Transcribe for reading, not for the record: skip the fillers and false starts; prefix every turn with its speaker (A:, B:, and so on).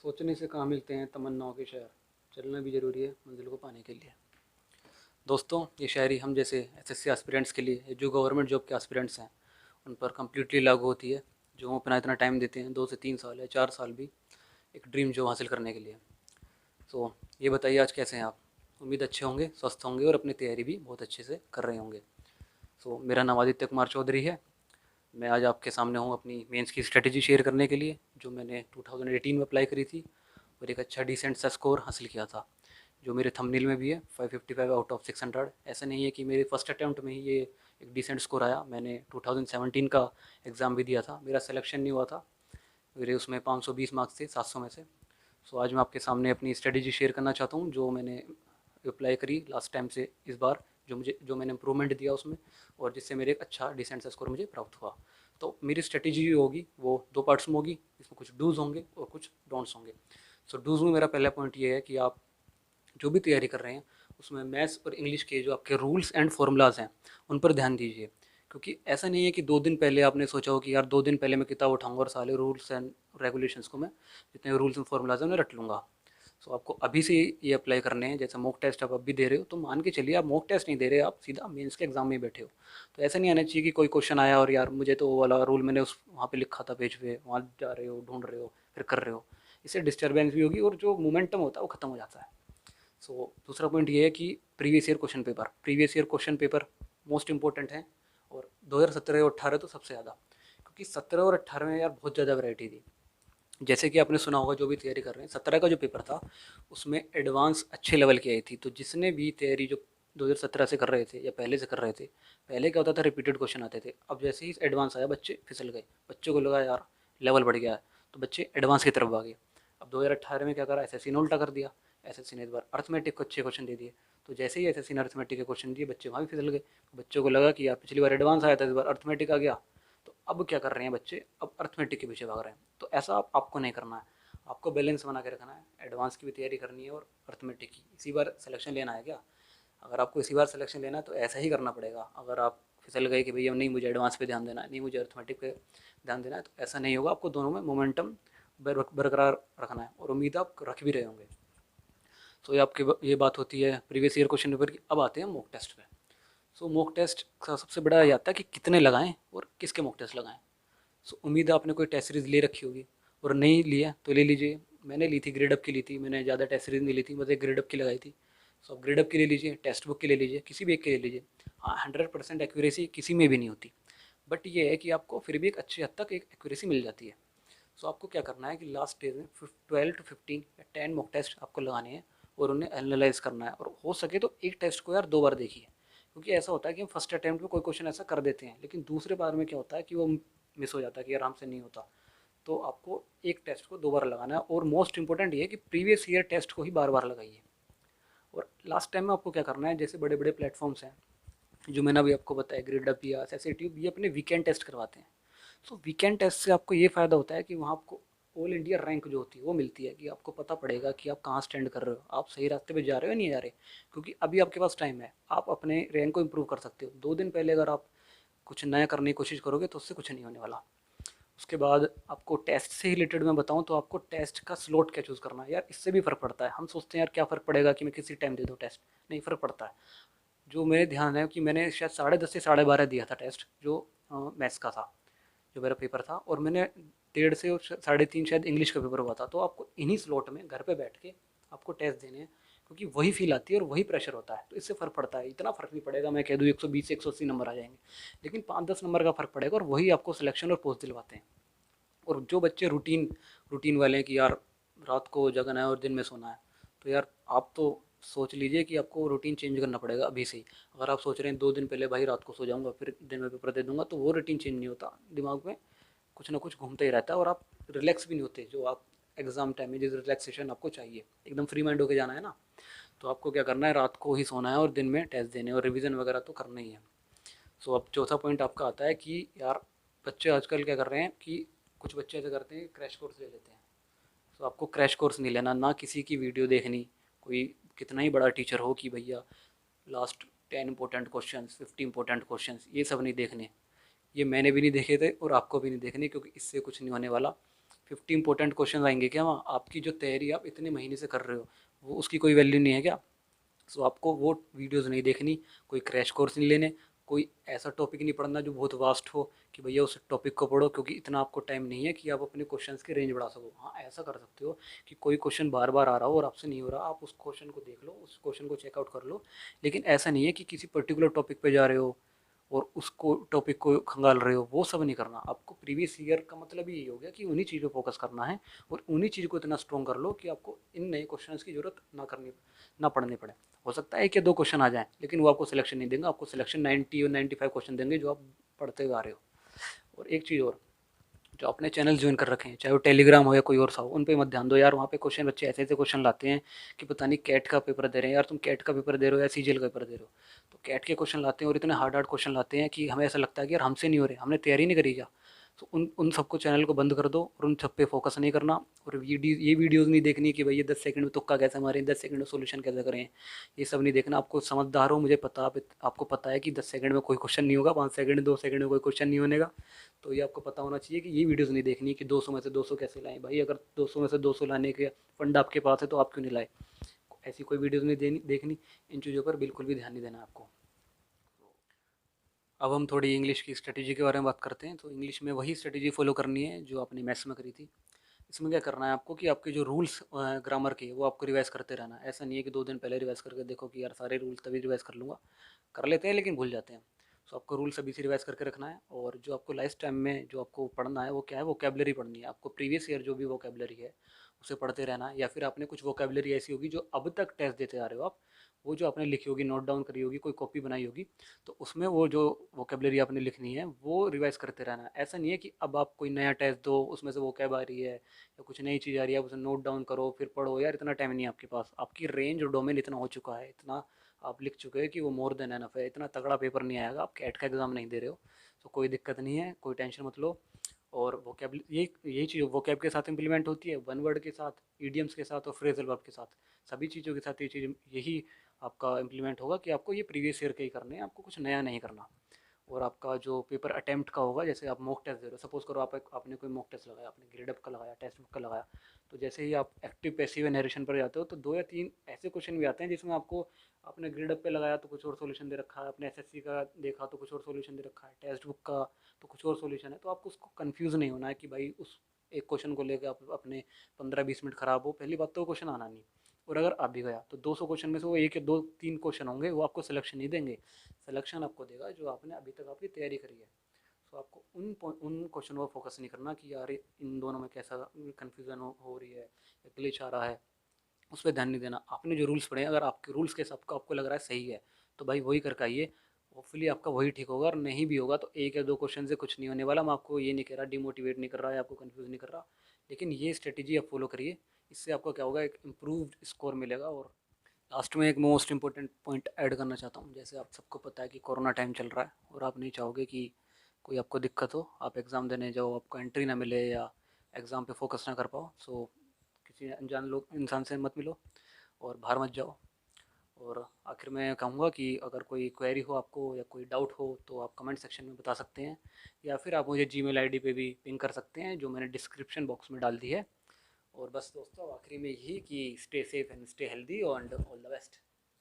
A: सोचने से कहाँ मिलते हैं तमन्नाओं के शहर, चलना भी ज़रूरी है मंजिल को पाने के लिए। दोस्तों, ये शायरी हम जैसे एसएससी एस्पिरेंट्स के लिए, जो गवर्नमेंट जॉब के एस्पिरेंट्स हैं, उन पर कम्प्लीटली लागू होती है, जो अपना इतना टाइम देते हैं, 2 से 3 साल या 4 साल भी एक ड्रीम जॉब हासिल करने के लिए। सो ये बताइए आज कैसे हैं आप? उम्मीद अच्छे होंगे, स्वस्थ होंगे और अपनी तैयारी भी बहुत अच्छे से कर रहे होंगे। सो मेरा नाम आदित्य कुमार चौधरी है। मैं आज आपके सामने हूँ अपनी मेंस की स्ट्रेटजी शेयर करने के लिए, जो मैंने 2018 में अप्लाई करी थी और एक अच्छा डिसेंट सा स्कोर हासिल किया था, जो मेरे थंबनेल में भी है, 555 आउट ऑफ 600। ऐसा नहीं है कि मेरे फर्स्ट अटैम्प्ट में ही ये एक डिसेंट स्कोर आया। मैंने 2017 का एग्ज़ाम भी दिया था, मेरा सिलेक्शन नहीं हुआ था, मेरे उसमें 520 मार्क्स थे 700 में से। सो आज मैं आपके सामने अपनी स्ट्रेटजी शेयर करना चाहता हूँ, जो मैंने अप्लाई करी लास्ट टाइम से इस बार, जो मैंने इम्प्रूवमेंट दिया उसमें, और जिससे मेरे एक अच्छा डिसेंट सा स्कोर मुझे प्राप्त हुआ। तो मेरी स्ट्रेटजी जो होगी वो 2 पार्ट्स में होगी, इसमें कुछ डूज़ होंगे और कुछ डोंट्स होंगे। सो डूज़ में मेरा पहला पॉइंट ये है कि आप जो भी तैयारी कर रहे हैं उसमें मैथ्स और इंग्लिश के जो आपके रूल्स एंड फार्मूलाज हैं उन पर ध्यान दीजिए। क्योंकि ऐसा नहीं है कि 2 दिन पहले आपने सोचा हो कि यार 2 दिन पहले मैं किताब उठाऊंगा और सारे रूल्स एंड रेगुलेशंस को मैं, जितने रूल्स एंड फार्मूलाज हैं, उन्हें रट लूँगा। सो आपको अभी से ये अप्लाई करने हैं। जैसे मॉक टेस्ट आप अभी दे रहे हो, तो मान के चलिए आप मॉक टेस्ट नहीं दे रहे, आप सीधा मेंस के एग्जाम में बैठे हो। तो ऐसा नहीं आना चाहिए कि कोई क्वेश्चन आया और यार मुझे तो वो वाला रूल मैंने उस वहाँ पे लिखा था पेज पे, वहाँ जा रहे हो, ढूंढ रहे हो, फिर कर रहे हो। इससे डिस्टर्बेंस भी होगी और जो मोमेंटम होता है वो खत्म हो जाता है। सो दूसरा पॉइंट ये है कि previous year question paper most important है। और 2017 और 18 तो सबसे ज़्यादा, क्योंकि 17 और 18 में यार बहुत ज़्यादा वैरायटी थी। जैसे कि आपने सुना होगा, जो भी तैयारी कर रहे हैं, 17 का जो पेपर था उसमें एडवांस अच्छे लेवल की आई थी। तो जिसने भी तैयारी जो 2017 से कर रहे थे या पहले से कर रहे थे, पहले क्या होता था, रिपीटेड क्वेश्चन आते थे। अब जैसे ही एडवांस आया, बच्चे फिसल गए, बच्चों को लगा यार लेवल बढ़ गया है, तो बच्चे एडवांस की तरफ भागे। अब 2018 में क्या करा, एसएससी ने उल्टा कर दिया। एसएससी ने इस बार अर्थमेटिक को अच्छे क्वेश्चन दे दिए। तो जैसे ही एसएससी ने अर्थमेटिक के क्वेश्चन दिए, बच्चे वहाँ भी फिसल गए। बच्चों को लगा कि यार पिछली बार एडवांस आया था, इस बार अर्थमेटिक आ गया, तो अब क्या कर रहे हैं बच्चे, अब अर्थमेटिक के पीछे भाग रहे हैं। तो ऐसा आपको नहीं करना है। आपको बैलेंस बना के रखना है, एडवांस की भी तैयारी करनी है और अर्थमेटिक की। इसी बार सिलेक्शन लेना है क्या? अगर आपको इसी बार सिलेक्शन लेना है तो ऐसा ही करना पड़ेगा। अगर आप फिसल गए कि भैया नहीं मुझे एडवांस पे ध्यान देना है, नहीं मुझे अर्थमेटिक पे ध्यान देना है, तो ऐसा नहीं होगा। आपको दोनों में मोमेंटम बरकरार रखना है, और उम्मीद आप रख भी रहे होंगे। तो ये बात होती है प्रीवियस ईयर क्वेश्चन पेपर की। अब आते हैं मॉक टेस्ट पे। सो मॉक टेस्ट का सबसे बड़ा ये आता है कि कितने लगाएं और किसके मॉक टेस्ट लगाएं। सो उम्मीद है आपने कोई टेस्ट सीरीज़ ले रखी होगी, और नहीं लिया तो ले लीजिए। मैंने ली थी, ग्रेड अप की ली थी मैंने, ज़्यादा टेस्ट सीरीज़ नहीं ली थी, बस एक ग्रेड अप की लगाई थी। सो आप ग्रेड अप की ले लीजिए, टेक्स्ट बुक की ले लीजिए, किसी भी एक की ले लीजिए। हाँ, 100% एक्यूरेसी किसी में भी नहीं होती, बट ये है कि आपको फिर भी एक अच्छी हद तक एक एक्यूरेसी मिल जाती है। सो आपको क्या करना है कि लास्ट डेज में 12 to 15 या 10 मॉक टेस्ट आपको लगाने हैं और उन्हें एनालाइज करना है। और हो सके तो एक टेस्ट को यार 2 बार देखिए। क्योंकि ऐसा होता है कि हम फर्स्ट अटैम्प्ट में कोई क्वेश्चन ऐसा कर देते हैं, लेकिन दूसरे बार में क्या होता है कि वो मिस हो जाता है, कि आराम से नहीं होता। तो आपको एक टेस्ट को 2 बार लगाना है, और मोस्ट इंपॉर्टेंट ये है कि प्रीवियस ईयर टेस्ट को ही बार बार लगाइए। और लास्ट टाइम में आपको क्या करना है, जैसे बड़े बड़े प्लेटफॉर्म्स हैं, जो मैंने अभी आपको बताया, ग्रेड अप या एस ट्यूब, ये अपने वीकेंड टेस्ट करवाते हैं। सो वीकेंड टेस्ट से आपको ये फ़ायदा होता है कि वहाँ आपको ऑल इंडिया रैंक जो होती है वो मिलती है, कि आपको पता पड़ेगा कि आप कहाँ स्टैंड कर रहे हो, आप सही रास्ते पे जा रहे हो या नहीं जा रहे। क्योंकि अभी आपके पास टाइम है, आप अपने रैंक को इम्प्रूव कर सकते हो। 2 दिन पहले अगर आप कुछ नया करने की कोशिश करोगे तो उससे कुछ नहीं होने वाला। उसके बाद आपको टेस्ट से रिलेटेड मैं बताऊं, तो आपको टेस्ट का स्लॉट क्या चूज़ करना है यार, इससे भी फ़र्क पड़ता है। हम सोचते हैं यार क्या फ़र्क पड़ेगा कि मैं किसी टाइम दे दूँ टेस्ट, नहीं फ़र्क पड़ता है। जो मेरे ध्यान है कि मैंने शायद 10:30 से 12:30 दिया था टेस्ट, जो मैथ्स का था, जो मेरा पेपर था। और मैंने 1:30 से 3:30 शायद इंग्लिश का पेपर हुआ था। तो आपको इन्हीं स्लॉट में घर पे बैठ के आपको टेस्ट देने हैं, क्योंकि वही फील आती है और वही प्रेशर होता है। तो इससे फ़र्क पड़ता है, इतना फ़र्क नहीं पड़ेगा मैं कह दूँ 120 से 180 नंबर आ जाएंगे, लेकिन 5-10 नंबर का फ़र्क पड़ेगा, और वही आपको सिलेक्शन और पोस्ट दिलवाते हैं। और जो बच्चे रूटीन रूटीन वाले हैं कि यार रात को जगना है और दिन में सोना है, तो यार आप तो सोच लीजिए कि आपको रूटीन चेंज करना पड़ेगा अभी से ही। अगर आप सोच रहे हैं 2 दिन पहले भाई रात को सो जाऊंगा फिर दिन में पेपर दे दूंगा, तो वो रूटीन चेंज नहीं होता। दिमाग में कुछ ना कुछ घूमता ही रहता है, और आप रिलैक्स भी नहीं होते। जो आप एग्ज़ाम टाइम में जिस रिलैक्सेशन आपको चाहिए, एकदम फ्री माइंड होके जाना है ना, तो आपको क्या करना है, रात को ही सोना है और दिन में टेस्ट देने और रिवीजन वगैरह तो करना ही है। सो अब चौथा पॉइंट आपका आता है कि यार बच्चे आजकल क्या कर रहे हैं कि कुछ बच्चे ऐसे करते हैं, क्रैश कोर्स ले लेते हैं। सो आपको क्रैश कोर्स नहीं लेना, ना किसी की वीडियो देखनी। कोई कितना ही बड़ा टीचर हो कि भैया last 10 important question, 50 important question, ये सब नहीं देखने। ये मैंने भी नहीं देखे थे और आपको भी नहीं देखने, क्योंकि इससे कुछ नहीं होने वाला। 50 इंपॉर्टेंट क्वेश्चन आएंगे क्या वहाँ? आपकी जो तैयारी आप इतने महीने से कर रहे हो वो उसकी कोई वैल्यू नहीं है क्या? सो आपको वो वीडियोज़ नहीं देखनी, कोई क्रैश कोर्स नहीं लेने, कोई ऐसा टॉपिक नहीं पढ़ना जो बहुत वास्ट हो कि भैया उस टॉपिक को पढ़ो, क्योंकि इतना आपको टाइम नहीं है कि आप अपने क्वेश्चंस की रेंज बढ़ा सको। हाँ, ऐसा कर सकते हो कि कोई क्वेश्चन बार बार आ रहा हो और आपसे नहीं हो रहा, आप उस क्वेश्चन को देख लो, उस क्वेश्चन को चेकआउट कर लो। लेकिन ऐसा नहीं है कि किसी पर्टिकुलर टॉपिक पे जा रहे हो और उसको टॉपिक को खंगाल रहे हो, वो सब नहीं करना। आपको प्रीवियस ईयर का मतलब ही यही हो गया कि उन्हीं चीज़ पे फोकस करना है और उन्हीं चीज़ को इतना स्ट्रॉन्ग कर लो कि आपको इन नए क्वेश्चंस की ज़रूरत ना पढ़नी पड़े। हो सकता है कि 2 क्वेश्चन आ जाएँ, लेकिन वो आपको सिलेक्शन नहीं देंगे, आपको सिलेक्शन 90 और 95 क्वेश्चन देंगे जो आप पढ़ते हुए आ रहे हो। और एक चीज़ और, जो आपने चैनल ज्वाइन कर रखे हैं, चाहे वो टेलीग्राम हो या कोई और सा हो, उन पे मत ध्यान दो यार। वहाँ पे क्वेश्चन बच्चे ऐसे ऐसे क्वेश्चन लाते हैं कि पता नहीं कैट का पेपर दे रहे हैं यार, तुम कैट का पेपर दे रहे हो या सीजीएल का पेपर दे रहे हो। तो कैट के क्वेश्चन लाते हैं और इतने हार्ड हार्ड क्वेश्चन लाते हैं कि हमें ऐसा लगता है कि यार हमसे नहीं हो रहे, हमने तैयारी नहीं करी क्या? तो उन उन सबको चैनल को बंद कर दो और उन सब पे फोकस नहीं करना। और ये वीडियोज़ नहीं देखनी कि भैया 10 सेकंड में तुक्का कैसे मारें, 10 सेकंड में सोल्यूशन कैसे करें। ये सब नहीं देखना। आपको समझदार हो, मुझे पता, आपको पता है कि 10 सेकंड में कोई क्वेश्चन नहीं होगा, 5 सेकंड 2 सेकंड में कोई क्वेश्चन नहीं होनेगा। तो ये आपको पता होना चाहिए कि ये वीडियोज़ नहीं देखनी कि 200 में से 200 कैसे लाएं। भाई अगर 200 में से 200 लाने के फंड आपके पास है तो आप क्यों नहीं लाए? ऐसी कोई वीडियोज़ नहीं देखनी। इन चीज़ों पर बिल्कुल भी ध्यान नहीं देना आपको। अब हम थोड़ी इंग्लिश की स्ट्रेटेजी के बारे में बात करते हैं। तो इंग्लिश में वही स्ट्रेटेजी फॉलो करनी है जो आपने मैथ्स में करी थी। इसमें क्या करना है आपको कि आपके जो रूल्स ग्रामर के, वो आपको रिवाइज करते रहना है। ऐसा नहीं है कि 2 दिन पहले रिवाइज करके देखो कि यार सारे रूल्स तभी रिवाइज कर लूँगा। कर लेते हैं लेकिन भूल जाते हैं। सो आपको रूल्स अभी से रिवाइज करके रखना है। और जो आपको लाइफ टाइम में जो आपको पढ़ना है वो क्या है, वोकेबलरी पढ़नी है आपको। प्रीवियस ईयर जो भी वोकेबलरी है उसे पढ़ते रहना है। या फिर आपने कुछ वोकेबलरी ऐसी होगी जो अब तक टेस्ट देते आ रहे हो आप, वो जो आपने लिखी होगी, नोट डाउन करी होगी, कोई कॉपी बनाई होगी, तो उसमें वो जो वोकेबलरी आपने लिखनी है वो रिवाइज करते रहना है। ऐसा नहीं है कि अब आप कोई नया टेस्ट दो, उसमें से वोकैब आ रही है या कुछ नई चीज़ आ रही है, आप उसे नोट डाउन करो फिर पढ़ो। यार इतना टाइम नहीं है आपके पास। आपकी रेंज और डोमेन इतना हो चुका है, इतना आप लिख चुके हैं कि वो मोर देन एनफ है। इतना तगड़ा पेपर नहीं आएगा। आप कैट का एग्ज़ाम नहीं दे रहे हो, तो कोई दिक्कत नहीं है, कोई टेंशन मत लो। और वोकैब यही चीज़ वोकैब के साथ इंप्लीमेंट होती है, वन वर्ड के साथ, ईडियम्स के साथ और फ्रेजल वर्ब के साथ। सभी चीज़ों के साथ ये चीज़ यही आपका इंप्लीमेंट होगा कि आपको ये प्रीवियस ईयर के ही करने हैं, आपको कुछ नया नहीं करना। और आपका जो पेपर अटेम्प्ट का होगा, जैसे आप मॉक टेस्ट दे रहे हो, सपोज करो आपने कोई मॉक टेस्ट लगाया, आपने ग्रेड अप का लगाया, टेस्ट बुक का लगाया, तो जैसे ही आप एक्टिव पैसिव नरेशन पर जाते हो तो 2 या 3 ऐसे क्वेश्चन भी आते हैं जिसमें आपको, आपने ग्रेड अप पे लगाया तो कुछ और सॉल्यूशन दे रखा है, आपने एसएससी का देखा तो कुछ और सॉल्यूशन दे रखा है, टेक्स्ट बुक का तो कुछ और सॉल्यूशन है। तो आपको उसको कंफ्यूज नहीं होना है कि भाई उस एक क्वेश्चन को लेकर आप अपने 15-20 मिनट खराब हो। पहली बात तो क्वेश्चन आना नहीं, और अगर आ भी गया तो 200 क्वेश्चन में से वो 1 या 2-3 क्वेश्चन होंगे, वो आपको सिलेक्शन नहीं देंगे। सिलेक्शन आपको देगा जो आपने अभी तक आपकी तैयारी करी है। तो आपको उन क्वेश्चन पर फोकस नहीं करना कि यार इन दोनों में कैसा कन्फ्यूज़न हो रही है या ग्लिच आ रहा है, उस पर ध्यान नहीं देना। आपने जो रूल्स पढ़े हैं, अगर आपके रूल्स के हिसाब का आपको लग रहा है सही है, तो भाई वही करके आइए। होपफुली आपका वही ठीक होगा, और नहीं भी होगा तो 1 या 2 क्वेश्चन से कुछ नहीं होने वाला। मैं आपको ये नहीं कह रहा, डिमोटिवेट नहीं कर रहा है, आपको कंफ्यूज नहीं कर रहा, लेकिन ये स्ट्रेटेजी आप फॉलो करिए। इससे आपको क्या होगा, एक इम्प्रूव्ड स्कोर मिलेगा। और लास्ट में एक मोस्ट इंपॉर्टेंट पॉइंट ऐड करना चाहता हूँ। जैसे आप सबको पता है कि कोरोना टाइम चल रहा है और आप नहीं चाहोगे कि कोई आपको दिक्कत हो, आप एग्ज़ाम देने जाओ, आपको एंट्री ना मिले या एग्ज़ाम पे फोकस ना कर पाओ। सो किसी अनजान लोग इंसान से मत मिलो और बाहर मत जाओ। और आखिर में कहूँगा कि अगर कोई क्वेरी हो आपको या कोई डाउट हो तो आप कमेंट सेक्शन में बता सकते हैं, या फिर आप मुझे जीमेल आईडी पे भी पिंग कर सकते हैं जो मैंने डिस्क्रिप्शन बॉक्स में डाल दी है। और बस दोस्तों, आखिरी में यही कि stay safe and stay healthy and all the best.